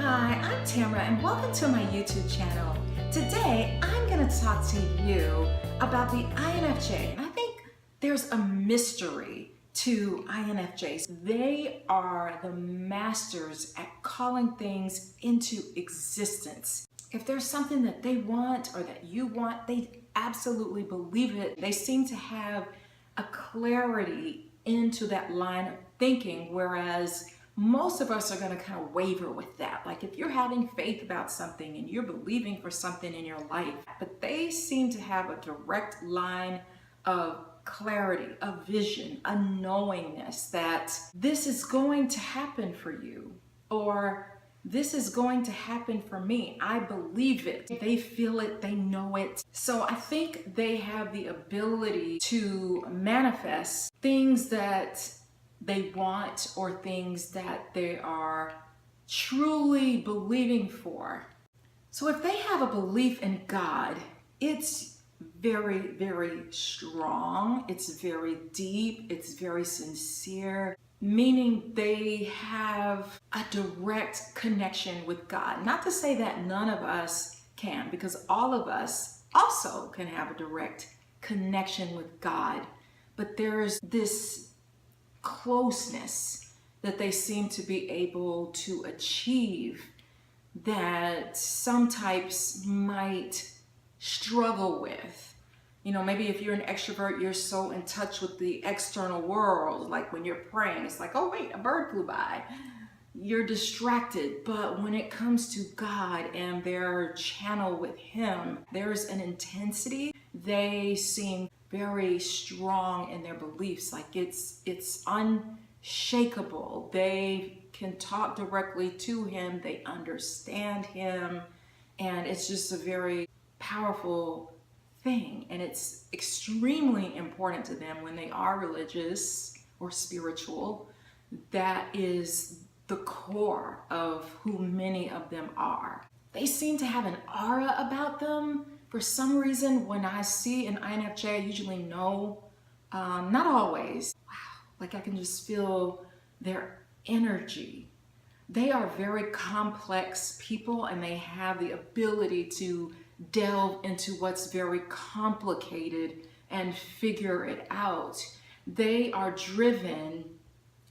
Hi, I'm Tamara and welcome to my YouTube channel. Today, I'm going to talk to you about the INFJ. And I think there's a mystery to INFJs. They are the masters at calling things into existence. If there's something that they want or that you want, they absolutely believe it. They seem to have a clarity into that line of thinking, whereas most of us are going to kind of waver with that. Like if you're having faith about something and you're believing for something in your life, but they seem to have a direct line of clarity, a vision, a knowingness that this is going to happen for you, or this is going to happen for me. I believe it. They feel it, they know it. So I think they have the ability to manifest things that they want or things that they are truly believing for. So if they have a belief in God, it's very, very strong. It's very deep. It's very sincere, meaning they have a direct connection with God. Not to say that none of us can, because all of us also can have a direct connection with God. But there's this closeness that they seem to be able to achieve that some types might struggle with. You know, maybe if you're an extrovert, you're so in touch with the external world, like when you're praying, it's like, oh wait, a bird flew by. You're distracted. But when it comes to God and their channel with Him, there's an intensity. They seem very strong in their beliefs, like it's unshakable. They can talk directly to Him, they understand Him, and it's just a very powerful thing. And it's extremely important to them when they are religious or spiritual. That is the core of who many of them are. They seem to have an aura about them. For some reason, when I see an INFJ, I usually know, not always, wow, like I can just feel their energy. They are very complex people and they have the ability to delve into what's very complicated and figure it out. They are driven.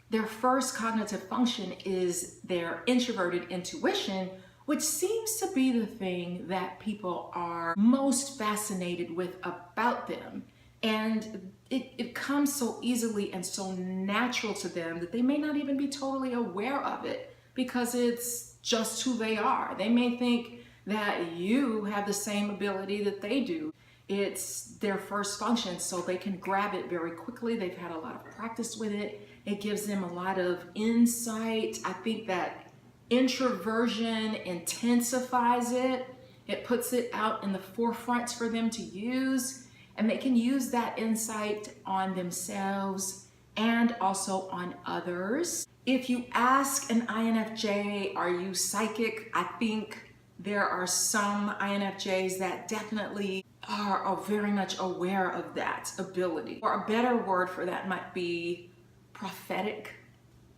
Their first cognitive function is their introverted intuition, which seems to be the thing that people are most fascinated with about them. And it comes so easily and so natural to them that they may not even be totally aware of it because it's just who they are. They may think that you have the same ability that they do. It's their first function, so they can grab it very quickly. They've had a lot of practice with it. It gives them a lot of insight. I think that introversion intensifies it. It puts it out in the forefront for them to use, and they can use that insight on themselves and also on others. If you ask an INFJ, are you psychic? I think there are some INFJs that definitely are very much aware of that ability. Or a better word for that might be prophetic.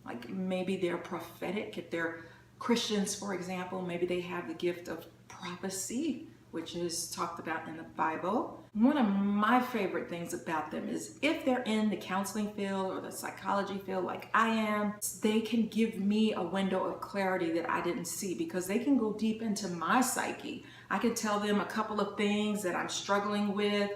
Like maybe they're prophetic. If they're Christians, for example, maybe they have the gift of prophecy, which is talked about in the Bible. One of my favorite things about them is if they're in the counseling field or the psychology field like I am, they can give me a window of clarity that I didn't see because they can go deep into my psyche. I can tell them a couple of things that I'm struggling with,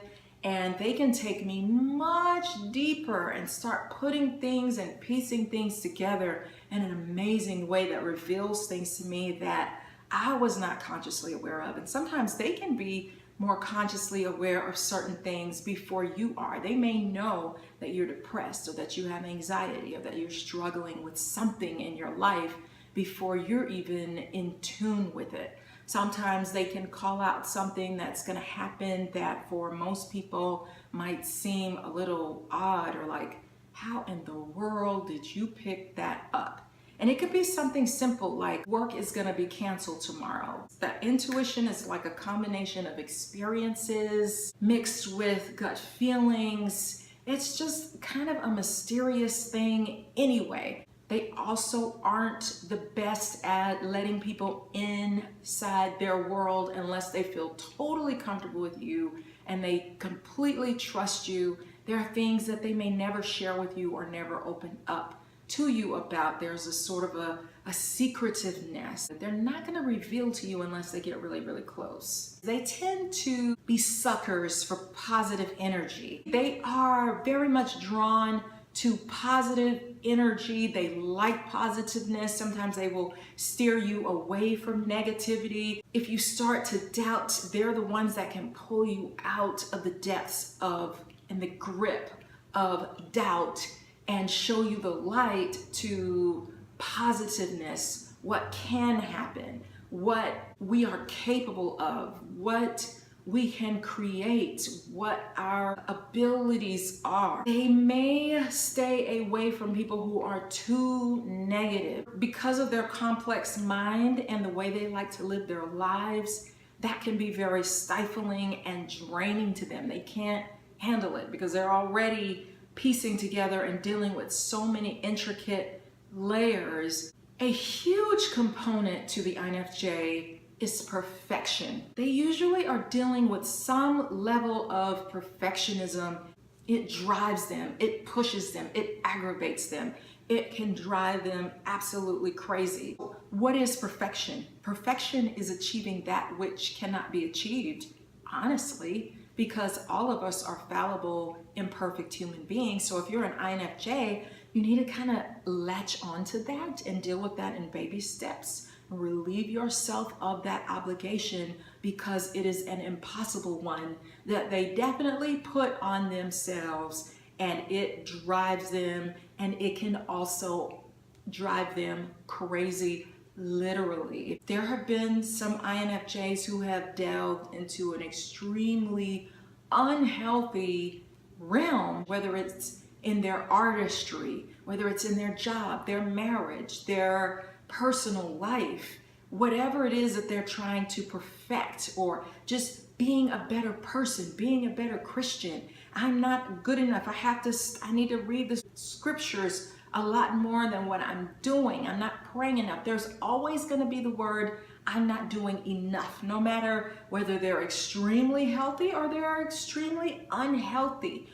and they can take me much deeper and start putting things and piecing things together in an amazing way that reveals things to me that I was not consciously aware of. And sometimes they can be more consciously aware of certain things before you are. They may know that you're depressed or that you have anxiety or that you're struggling with something in your life before you're even in tune with it. Sometimes they can call out something that's going to happen that for most people might seem a little odd or like, how in the world did you pick that up? And it could be something simple like work is going to be canceled tomorrow. That intuition is like a combination of experiences mixed with gut feelings. It's just kind of a mysterious thing anyway. They also aren't the best at letting people inside their world unless they feel totally comfortable with you and they completely trust you. There are things that they may never share with you or never open up to you about. There's a sort of a secretiveness that they're not going to reveal to you unless they get really, really close. They tend to be suckers for positive energy. They are very much drawn to positive energy. They like positiveness. Sometimes they will steer you away from negativity. If you start to doubt, they're the ones that can pull you out of the depths of and the grip of doubt and show you the light to positiveness, what can happen, what we are capable of, what we can create, what our abilities are. They may stay away from people who are too negative. Because of their complex mind and the way they like to live their lives, that can be very stifling and draining to them. They can't handle it because they're already piecing together and dealing with so many intricate layers. A huge component to the INFJ is perfection. They usually are dealing with some level of perfectionism. It drives them, it pushes them, it aggravates them. It can drive them absolutely crazy. What is perfection? Perfection is achieving that which cannot be achieved, honestly, because all of us are fallible, imperfect human beings. So if you're an INFJ, you need to kind of latch onto that and deal with that in baby steps. Relieve yourself of that obligation because it is an impossible one that they definitely put on themselves, and it drives them, and it can also drive them crazy, literally. There have been some INFJs who have delved into an extremely unhealthy realm, whether it's in their artistry, whether it's in their job, their marriage, their personal life, whatever it is that they're trying to perfect, or just being a better person, being a better Christian. I'm not good enough. I need to read the scriptures a lot more than what I'm doing. I'm not praying enough. There's always going to be the word, I'm not doing enough, no matter whether they're extremely healthy or they are extremely unhealthy.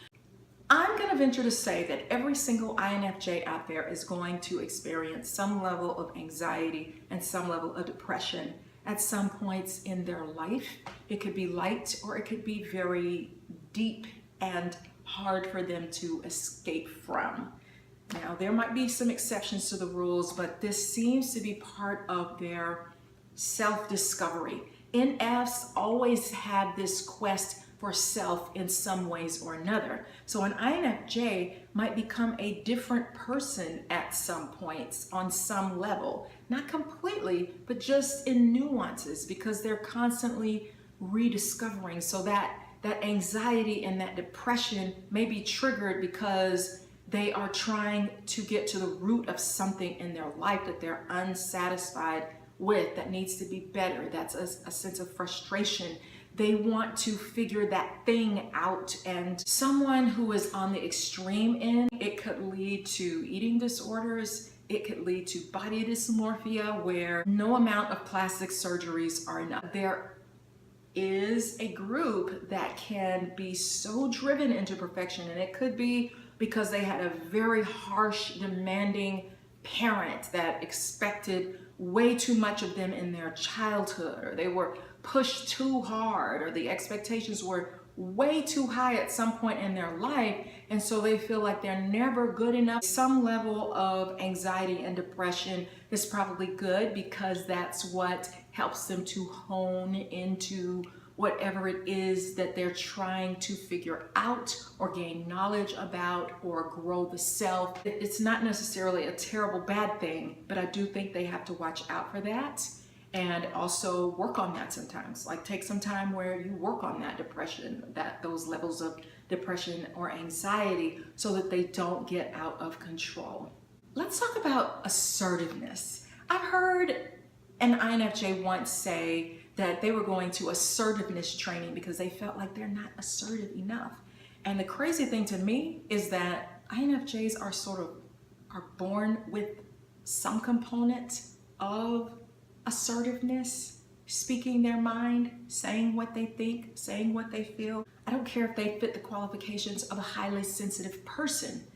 I'm going to venture to say that every single INFJ out there is going to experience some level of anxiety and some level of depression at some points in their life. It could be light or it could be very deep and hard for them to escape from. Now, there might be some exceptions to the rules, but this seems to be part of their self-discovery. NFs always have this quest for self in some ways or another. So an INFJ might become a different person at some points on some level. Not completely, but just in nuances, because they're constantly rediscovering. So that anxiety and that depression may be triggered because they are trying to get to the root of something in their life that they're unsatisfied with, that needs to be better. That's a sense of frustration. They want to figure that thing out. And someone who is on the extreme end, it could lead to eating disorders. It could lead to body dysmorphia, where no amount of plastic surgeries are enough. There is a group that can be so driven into perfection, and it could be because they had a very harsh, demanding parent that expected way too much of them in their childhood, or they were pushed too hard, or the expectations were way too high at some point in their life, and so they feel like they're never good enough. Some level of anxiety and depression is probably good because that's what helps them to hone into whatever it is that they're trying to figure out or gain knowledge about or grow the self. It's not necessarily a terrible bad thing, but I do think they have to watch out for that and also work on that sometimes. Like, take some time where you work on that depression, those levels of depression or anxiety, so that they don't get out of control. Let's talk about assertiveness. I've heard an INFJ once say that they were going to assertiveness training because they felt like they're not assertive enough. And the crazy thing to me is that INFJs are sort of are born with some component of assertiveness, speaking their mind, saying what they think, saying what they feel. I don't care if they fit the qualifications of a highly sensitive person.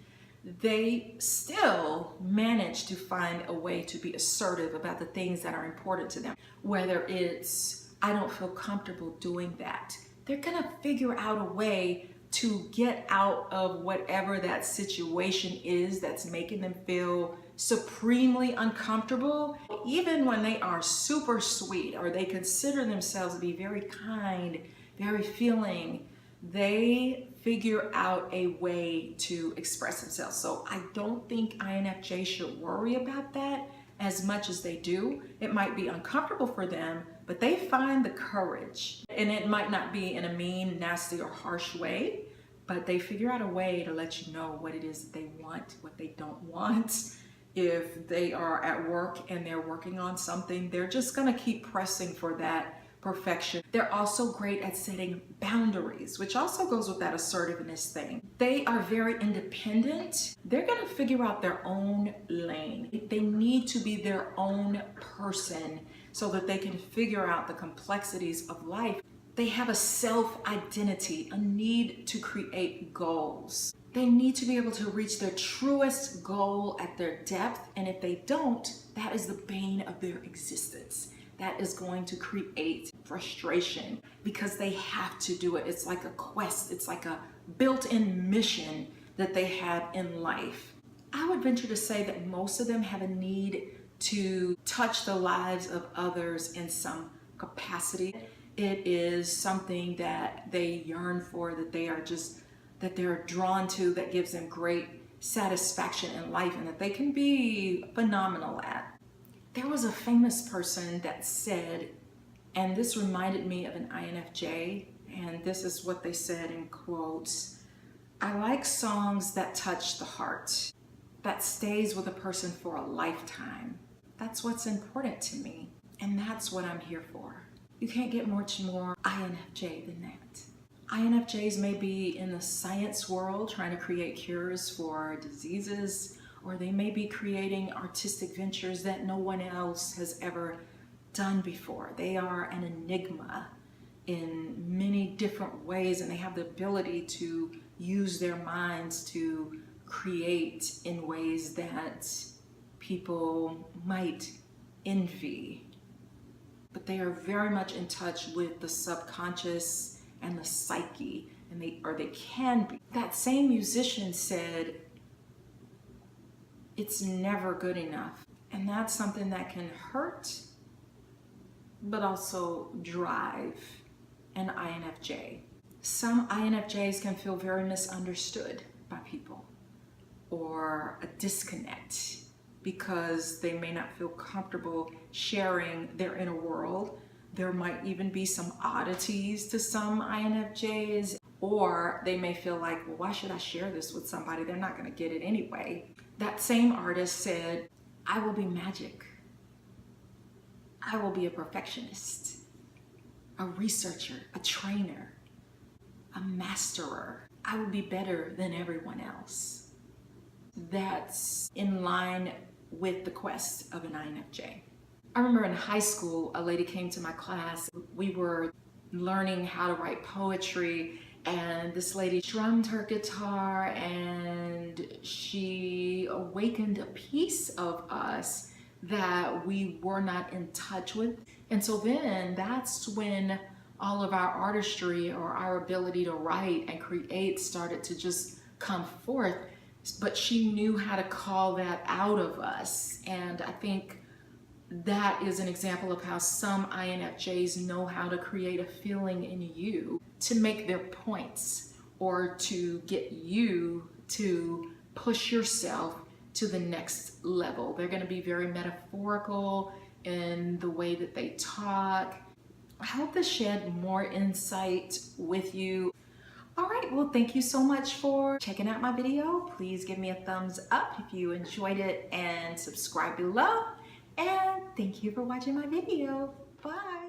They still manage to find a way to be assertive about the things that are important to them. Whether it's, I don't feel comfortable doing that. They're gonna figure out a way to get out of whatever that situation is that's making them feel supremely uncomfortable. Even when they are super sweet or they consider themselves to be very kind, very feeling, they figure out a way to express themselves. So I don't think INFJ should worry about that as much as they do. It might be uncomfortable for them, but they find the courage. And it might not be in a mean, nasty, or harsh way, but they figure out a way to let you know what it is that they want, what they don't want. If they are at work and they're working on something, they're just gonna keep pressing for that perfection. They're also great at setting boundaries, which also goes with that assertiveness thing. They are very independent. They're gonna figure out their own lane. They need to be their own person so that they can figure out the complexities of life. They have a self-identity, a need to create goals. They need to be able to reach their truest goal at their depth, and if they don't, that is the bane of their existence. That is going to create frustration because they have to do it. It's like a quest. It's like a built-in mission that they have in life. I would venture to say that most of them have a need to touch the lives of others in some capacity. It is something that they yearn for, that they're drawn to, that gives them great satisfaction in life and that they can be phenomenal at. There was a famous person that said, and this reminded me of an INFJ, and this is what they said in quotes, "I like songs that touch the heart, that stays with a person for a lifetime. That's what's important to me, and that's what I'm here for." You can't get much more INFJ than that. INFJs may be in the science world trying to create cures for diseases, or they may be creating artistic ventures that no one else has ever done before. They are an enigma in many different ways, and they have the ability to use their minds to create in ways that people might envy. But they are very much in touch with the subconscious and the psyche, and they can be. That same musician said, "It's never good enough." And that's something that can hurt, but also drive an INFJ. Some INFJs can feel very misunderstood by people, or a disconnect because they may not feel comfortable sharing their inner world. There might even be some oddities to some INFJs, or they may feel like, well, why should I share this with somebody? They're not going to get it anyway. That same artist said, "I will be magic. I will be a perfectionist, a researcher, a trainer, a masterer. I will be better than everyone else." That's in line with the quest of an INFJ. I remember in high school, a lady came to my class. We were learning how to write poetry, and this lady strummed her guitar and she awakened a piece of us that we were not in touch with. And so then that's when all of our artistry, or our ability to write and create, started to just come forth. But she knew how to call that out of us. And I think that is an example of how some INFJs know how to create a feeling in you to make their points, or to get you to push yourself to the next level. They're going to be very metaphorical in the way that they talk. I hope this shed more insight with you. All right, well, thank you so much for checking out my video. Please give me a thumbs up if you enjoyed it, and subscribe below. And thank you for watching my video. Bye.